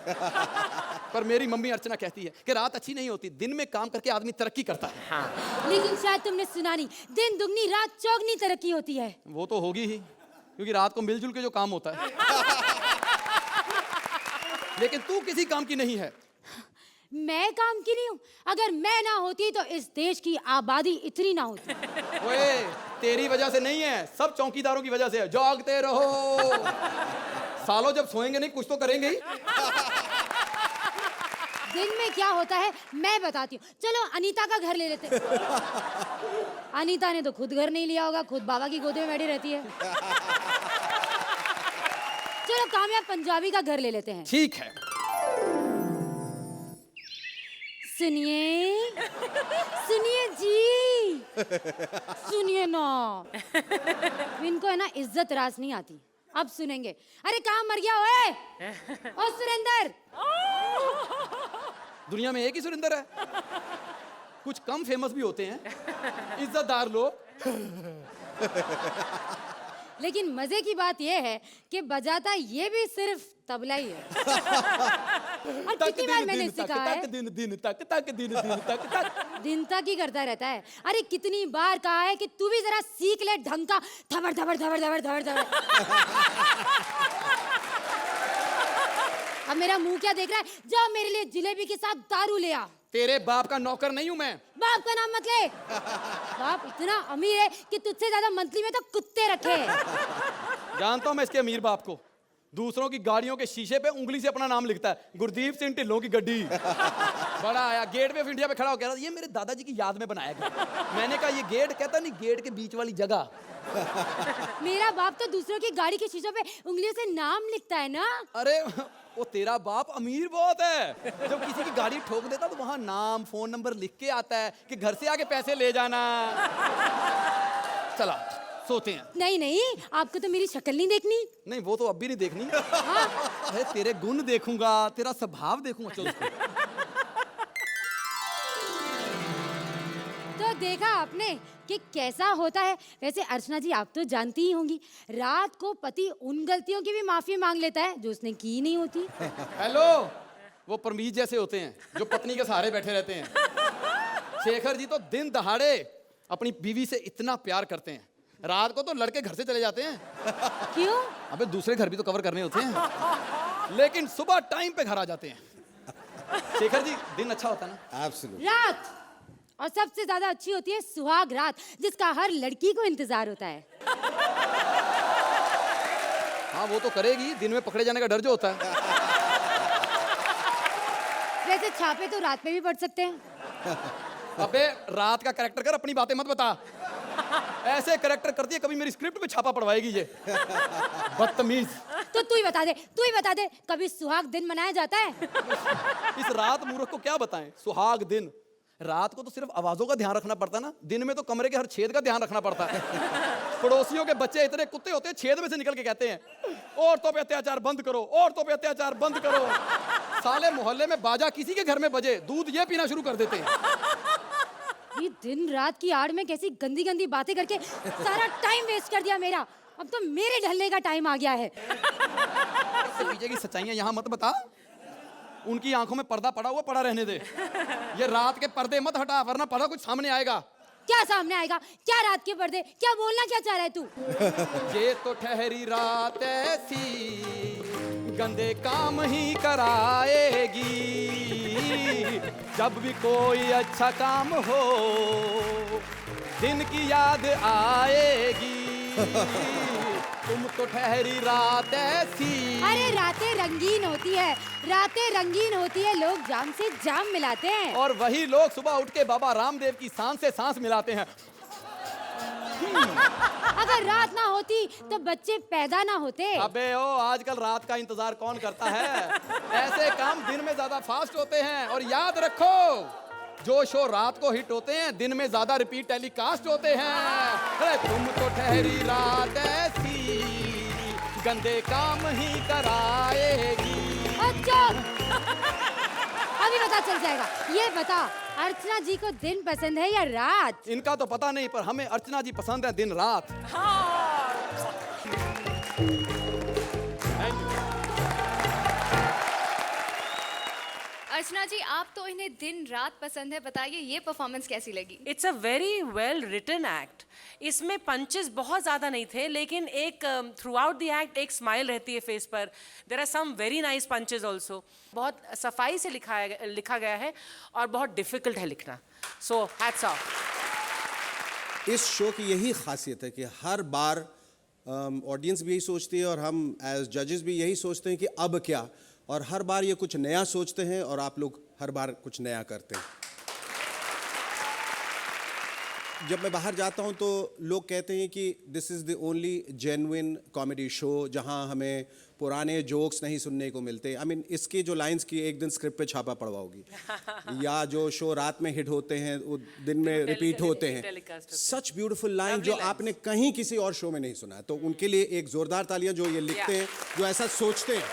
पर मेरी मम्मी अर्चना कहती है कि रात अच्छी नहीं होती, दिन में काम करके आदमी तरक्की करता है। हाँ। लेकिन शायद तुमने सुना नहीं, दिन दुगनी रात चौगनी तरक्की होती है। वो तो होगी ही, क्योंकि रात को मिलजुल के जो काम होता है। लेकिन तू किसी काम की नहीं है। मैं काम की नहीं हूँ। अगर मैं ना होती तो इस देश की आबादी इतनी ना होती। ओए तेरी वजह से नहीं है, सब चौकीदारों की वजह से है। जागते रहो सालों, जब सोएंगे नहीं कुछ तो करेंगे ही। दिन में क्या होता है मैं बताती हूँ। चलो अनीता का घर ले लेते। अनीता ने तो खुद घर नहीं लिया होगा, खुद बाबा की गोद में बैठी रहती है। चलो कामयाब पंजाबी का घर ले लेते हैं। ठीक है। सुनिए सुनिए जी, सुनिए ना। इनको है ना इज्जत रास नहीं आती। अब सुनेंगे। अरे कहाँ मर गया ओए? ओ सुरेंदर। दुनिया में एक ही सुरेंदर है? कुछ कम फेमस भी होते हैं, इज्जतदार लोग। लेकिन मजे की बात यह है कि बजाता ये भी सिर्फ तबला ही है। और कितनी बार मैंने सिखाया है, दिन तक दिन तक ही करता रहता है। अरे कितनी बार कहा है कि तू भी जरा सीख ले ढंग का थबड़ थबड़ थबड़ थबड़ थबड़ थबड़। अब मेरा मुंह क्या देख रहा है? जाओ मेरे लिए जिलेबी के साथ दारू ले आ। तेरे बाप का नौकर नहीं हूं मैं। बाप का नाम मत ले। बाप इतना अमीर है कि तुझसे ज्यादा मंथली में तो कुत्ते रखे हैं। जानता हूं मैं इसके अमीर बाप को। दूसरों की गाड़ियों के शीशे पे उंगली से अपना नाम लिखता है, गुरदीप सिंह ढिल्लों की गड्डी। बड़ा आया गेट वे ऑफ इंडिया पे खड़ा हो, कह रहा ये मेरे दादाजी की याद में बनाया गया। मैंने कहा ये गेट, कहता नहीं गेट के बीच वाली जगह। मेरा बाप तो दूसरों की गाड़ी के शीशों पे उंगलियों से नाम लिखता है ना। अरे वो तेरा बाप अमीर बहुत है, जब किसी की गाड़ी ठोक देता तो वहां नाम फोन नंबर लिख के आता है कि घर से आके पैसे ले जाना। चला सोते हैं। नहीं नहीं, आपको तो मेरी शक्ल नहीं देखनी। नहीं वो तो अब भी नहीं देखनी। अरे तेरे गुण देखूंगा, तेरा स्वभाव देखूंगा। चलो तो देखा आपने कि कैसा होता है। वैसे अर्चना जी आप तो जानती ही होंगी, रात को पति उन गलतियों की भी माफी मांग लेता है जो उसने की नहीं होती। हेलो, वो परमीत जैसे होते हैं जो पत्नी के सहारे बैठे रहते हैं। शेखर जी तो दिन दहाड़े अपनी बीवी से इतना प्यार करते हैं, रात को तो लड़के घर से चले जाते हैं। क्यों? अबे दूसरे घर भी तो कवर करने होते हैं, लेकिन सुबह टाइम पे घर आ जाते हैं। शेखर जी दिन अच्छा होता है ना? एब्सोल्युटली। रात, और सबसे ज्यादा अच्छी होती है सुहाग रात, जिसका हर लड़की को इंतजार होता है। हाँ वो तो करेगी, दिन में पकड़े जाने का डर जो होता है। वैसे छापे तो रात में भी पड़ सकते हैं। अबे रात का कैरेक्टर कर, अपनी बातें मत बता। ऐसे कैरेक्टर करती है, कभी मेरी स्क्रिप्ट पे छापा पड़वाएगी ये। बदतमीज। तो तू ही बता दे, तू ही बता दे, कभी सुहाग दिन मनाया जाता है? इस रात मूर्ख को क्या बताएं, सुहाग दिन। रात को तो सिर्फ आवाजों का ध्यान रखना पड़ता ना, दिन में तो कमरे के हर छेद का ध्यान रखना पड़ता है। पड़ोसियों के बच्चे इतने कुत्ते होते हैं, छेद में से निकल के कहते हैं औरतों पे अत्याचार बंद करो, औरतों पे अत्याचार बंद करो। साले मोहल्ले में बाजा किसी के घर में बजे, दूध ये पीना शुरू कर देते हैं। ये दिन रात की आड़ में कैसी गंदी गंदी बातें करके सारा टाइम वेस्ट कर दिया मेरा। अब तो मेरे ढलने का टाइम आ गया है। पीछे की सच्चाइयां यहाँ मत बता, उनकी आंखों में पर्दा पड़ा हुआ पड़ा रहने दे। ये रात के पर्दे मत हटा, वरना पता कुछ सामने आएगा। क्या सामने आएगा? क्या रात के पर्दे? क्या बोलना क्या चाह रहा है तू? ये तो ठहरी रात ऐसी गंदे काम ही कराएगी, जब भी कोई अच्छा काम हो दिन की याद आएगी। तुम तो ठहरी रात ऐसी। अरे रातें रंगीन होती है, रातें रंगीन होती है, लोग जाम से जाम मिलाते हैं। और वही लोग सुबह उठ के बाबा रामदेव की सांस से सांस मिलाते हैं। अगर रात ना होती तो बच्चे पैदा ना होते। अबे ओ, आजकल रात का इंतजार कौन करता है? ऐसे काम दिन में ज्यादा फास्ट होते हैं। और याद रखो, जो शो रात को हिट होते हैं दिन में ज्यादा रिपीट टेलीकास्ट होते हैं। अरे तुम तो ठहरी रात ऐसी गंदे काम ही कराएगी। अच्छा अभी पता चल जाएगा। ये बता, अर्चना जी को दिन पसंद है या रात? इनका तो पता नहीं, पर हमें अर्चना जी पसंद है दिन रात। अर्चना जी आप तो इन्हें दिन रात पसंद है, बताइए ये परफॉर्मेंस कैसी लगी? It's a very well written act. इसमें पंचेस बहुत ज़्यादा नहीं थे, लेकिन एक थ्रू आउट द एक्ट एक स्माइल रहती है फेस पर। There are some very nice punches also. बहुत सफाई से लिखा गया है और बहुत डिफिकल्ट है लिखना। So hats off. इस शो की यही खासियत है कि हर बार ऑडियंस भी यही सोचती है और हम एज जजेस भी यही सोचते हैं कि अब क्या, और हर बार ये कुछ नया सोचते हैं और आप लोग हर बार कुछ नया करते हैं। जब मैं बाहर जाता हूं तो लोग कहते हैं कि this is the only genuine comedy show जहां हमें पुराने जोक्स नहीं सुनने को मिलते। आई मीन इसकी जो लाइंस की एक दिन स्क्रिप्ट पे छापा पड़वाओगी, या जो शो रात में हिट होते हैं वो दिन में रिपीट होते हैं। सच ब्यूटीफुल लाइन जो आपने कहीं किसी और शो में नहीं सुना। तो उनके लिए एक जोरदार तालियां जो ये लिखते हैं, जो ऐसा सोचते हैं।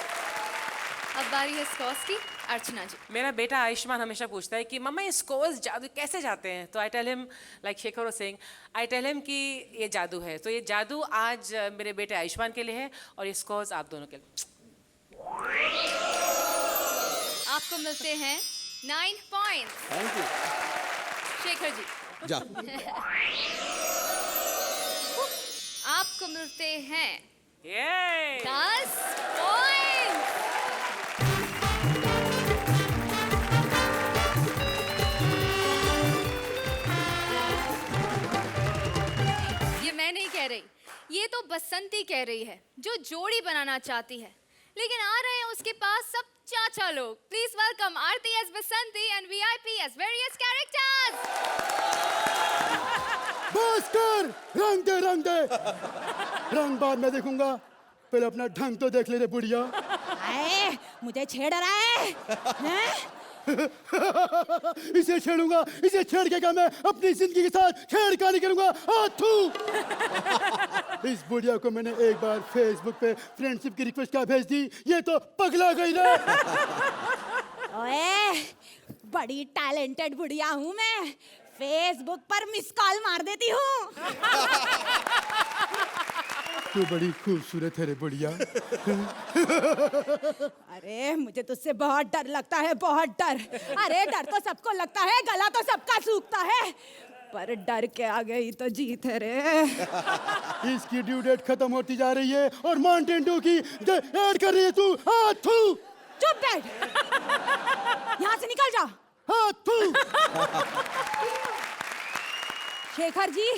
अब बारी है स्कोर्स की। अर्चना जी। मेरा बेटा आयुष्मान हमेशा पूछता है कि मम्मा ये स्कोर्स जादू कैसे जाते हैं? तो I tell him like Shekhar was saying, I tell him कि ये जादू है। तो ये जादू आज मेरे बेटे आयुष्मान के लिए है और ये स्कोर्स आप दोनों के लिए। आपको मिलते हैं 9 points. Thank you. Shekhar ji. जा। आपको मिलते हैं ये 10 पॉइंट्स। ये मैं नहीं कह रही, ये तो बसंती कह रही है, जो जोड़ी बनाना चाहती है। लेकिन आ रहे हैं उसके पास सब चाचा लोग. Please welcome Aarti S Basanti and VIP S various characters. बस कर, रंग दे रंग बाद में देखूंगा, पहले अपना ढंग तो देख ले रे बुढ़िया. आए, मुझे छेड़ रहा है हैं? इसे छेड़ूंगा, इसे छेड़ के क्या मैं अपनी जिंदगी के साथ छेड़खानी करूंगा. थू. इस बुढ़िया को मैंने एक बार फेसबुक पे फ्रेंडशिप की रिक्वेस्ट क्या भेज दी, ये तो पगला गई रे. ओए, बड़ी टैलेंटेड बुढ़िया हूँ मैं. फेसबुक पर मिस कॉल मार देती हूँ. तू बड़ी खूबसूरत है रे बुढ़िया. अरे मुझे तुझसे बहुत डर लगता है, बहुत डर. अरे डर तो सबको लगता है, गला तो सबका सूखता है, पर डर के आगे ही तो जीत है रे. इसकी ड्यू डेट खत्म होती जा रही है और माउंटेन ड्यू की ऐड कर रही है तू. थू. चुप बैठ, यहाँ से निकल जा. थू. शेखर जी,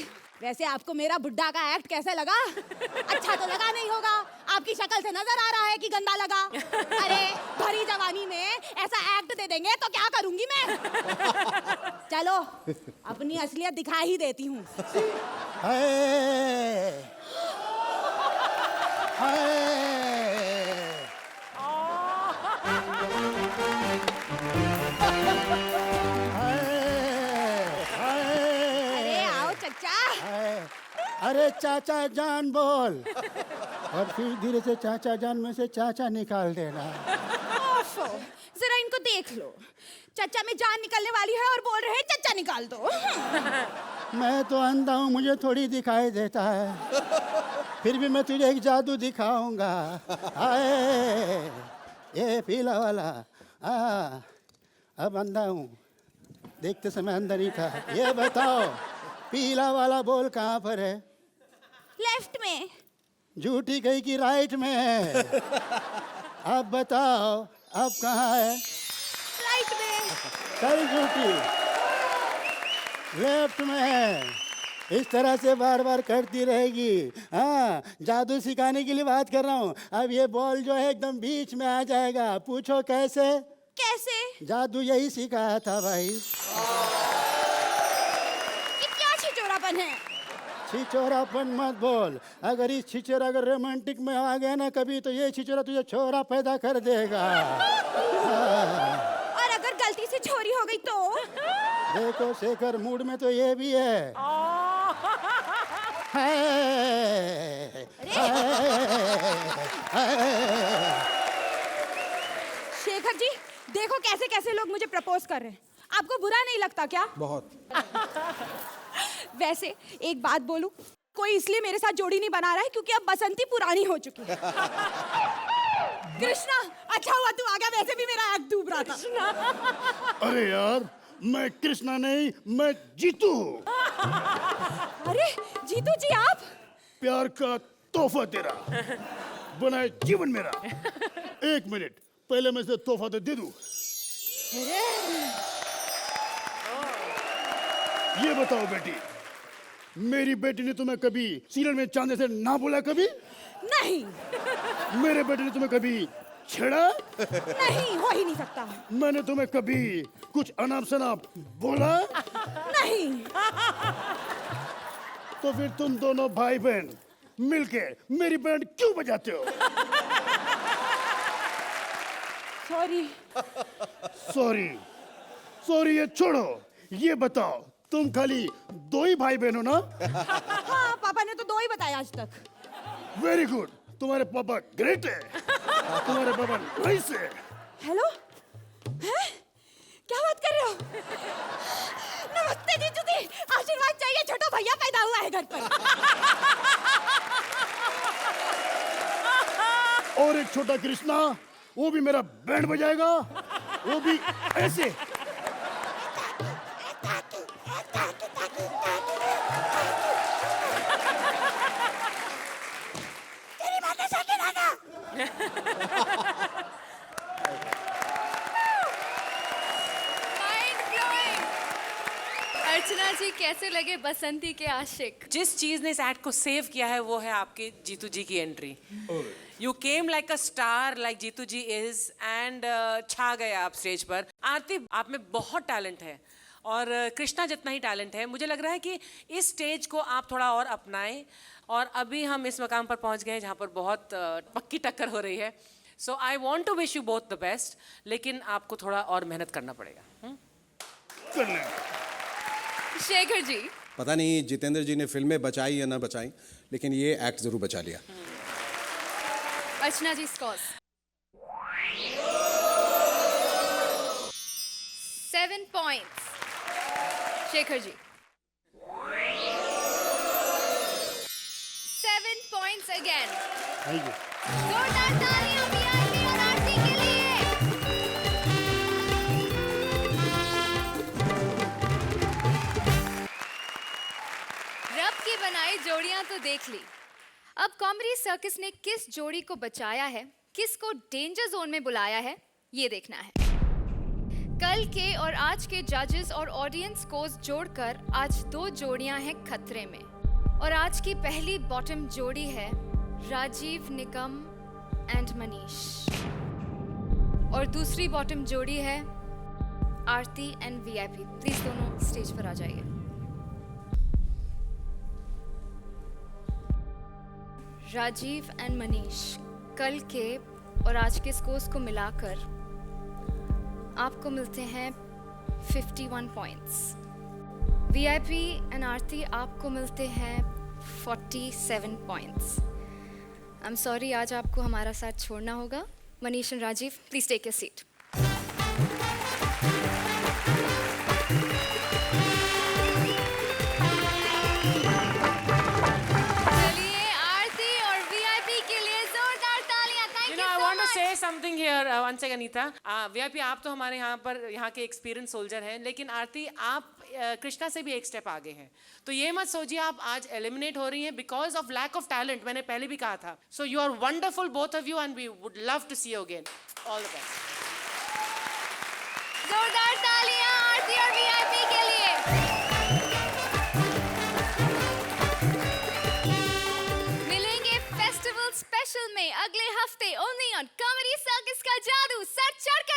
वैसे आपको मेरा बुड्ढा का एक्ट कैसे लगा? अच्छा तो लगा नहीं होगा, आपकी शक्ल से नजर आ रहा है कि गंदा लगा. अरे भरी जवानी में ऐसा एक्ट दे देंगे तो क्या करूंगी मैं. चलो अपनी असलियत दिखा ही देती हूँ. हाय. हाय. अरे आओ चच्चा. अरे चाचा जान बोल, और फिर धीरे से चाचा जान में से चाचा निकाल देना. ओफो, जरा इनको देख लो, चच्चा में जान निकलने वाली है और बोल रहे हैं चच्चा निकाल दो. मैं तो अंधा हूँ, मुझे थोड़ी दिखाई देता है, फिर भी मैं तुझे एक जादू दिखाऊंगा. आए, ये पीला वाला. अब अंधा हूँ, देखते समय अंधा नहीं था. ये बताओ, पीला वाला बॉल कहाँ पर है? लेफ्ट में. झूठी गई कि राइट में है? अब बताओ, अब कहाँ है? राइट में. कल झूठी लेफ्ट में है. इस तरह से बार बार करती रहेगी. हाँ, जादू सिखाने के लिए बात कर रहा हूँ. अब ये बॉल जो है एकदम बीच में आ जाएगा. पूछो कैसे? कैसे? जादू यही सिखाया था भाई. ये क्या छिचोरापन है? छिचोरापन मत बोल. अगर इस छिचोरा अगर रोमांटिक में आ गया ना कभी, तो ये छिचोरा तुझे छोरा पैदा कर देगा. और अगर गलती से छोरी हो गई तो? देखो शेखर, मूड में तो ये भी है. शेखर जी, देखो कैसे कैसे लोग मुझे प्रपोज कर रहे हैं. आपको बुरा नहीं लगता क्या? बहुत. वैसे एक बात बोलूं, कोई इसलिए मेरे साथ जोड़ी नहीं बना रहा है क्योंकि अब बसंती पुरानी हो चुकी है. कृष्णा, अच्छा हुआ तू आ गया, वैसे भी मेरा एक्ट डूब रहा था. अरे यार, मैं कृष्णा नहीं, मैं जीतू हूँ. अरे जीतू जी आप? प्यार का तोहफा तेरा, बनाए जीवन मेरा. एक मिनट, पहले मैं इसे तोहफा तो दे दूं. ये बताओ बेटी, मेरी बेटी ने तुम्हें कभी सीरियल में चांद से ना बोला कभी? नहीं. मेरे बेटे ने तुम्हें कभी छेड़ा? नहीं, हो ही नहीं सकता. मैंने तुम्हें कभी कुछ अनाप शनाप बोला? नहीं. तो फिर तुम दोनों भाई बहन मिलके मेरी बैंड क्यों बजाते हो? सॉरी. सॉरी सॉरी, ये छोड़ो. ये बताओ, तुम खाली दो ही भाई बहन हो ना? हाँ, पापा ने तो दो ही बताया आज तक. Very good. तुम्हारे पापा ग्रेट है, तुम्हारे पापा नाइस है. हेलो, हैं? क्या बात कर रहे हो? नमस्ते जीजू जी, आशीर्वाद चाहिए, छोटा भैया पैदा हुआ है घर पर. और एक छोटा कृष्णा, वो भी मेरा बैंड बजाएगा, वो भी ऐसे. अर्चना जी, कैसे लगे बसंती के आशिक? जिस चीज ने इस एक्ट को सेव किया है वो है आपके जीतू जी की entry. You came like a star, like Jeetu ji is, and छा गए आप स्टेज पर. आरती, आप में बहुत टैलेंट है और कृष्णा जितना ही टैलेंट है. मुझे लग रहा है कि इस स्टेज को आप थोड़ा और अपनाएं. और अभी हम इस मकाम पर पहुंच गए हैं जहां पर बहुत पक्की टक्कर हो रही है. So I want to wish you both the best, लेकिन आपको थोड़ा और मेहनत करना पड़ेगा. शेखर जी, पता नहीं जितेंद्र जी ने फिल्में बचाई या ना बचाई, लेकिन ये एक्ट जरूर बचा लिया. Archana ji scores 7 points. Shekhar ji 7 points again. Thank you. जोरदार तालियां वीआईपी और आरती के लिए. रब की बनाई जोड़ियां तो देख ली. अब कॉमेडी सर्कस ने किस जोड़ी को बचाया है, किसको डेंजर जोन में बुलाया है, ये देखना है. कल के और आज के जजेस और ऑडियंस स्कोर्स जोड़कर आज 2 जोड़ियां हैं खतरे में. और आज की पहली बॉटम जोड़ी है राजीव निकम एंड मनीष. और दूसरी बॉटम जोड़ी है आरती एंड वीआईपी. प्लीज दोनों स्टेज पर आ जाइए. राजीव एंड मनीष, कल के और आज के स्कोर्स को मिलाकर आपको मिलते हैं 51 पॉइंट्स. वीआईपी एंड आरती आपको मिलते हैं 47 पॉइंट्स. आई एम सॉरी, आज आपको हमारा साथ छोड़ना होगा. Manish and Rajiv, please take your seat. Say something here once again, Anita. VIP, आप तो हमारे यहाँ के एक्सपीरियंस सोल्जर हैं, लेकिन आरती आप कृष्णा से भी एक स्टेप आगे हैं. तो ये मत सोचिए आप आज एलिमिनेट हो रही हैं because of lack of talent. मैंने पहले भी कहा था. So you are wonderful both of you and we would love to see you again. All the best. जोरदार तालियां आरती और वीआईपी के लिए. मिलेंगे फेस्टिवल स्पेशल में अगले हफ्ते ओनली ऑन कॉमेडी सर्कस का जादू. सर चढ़कर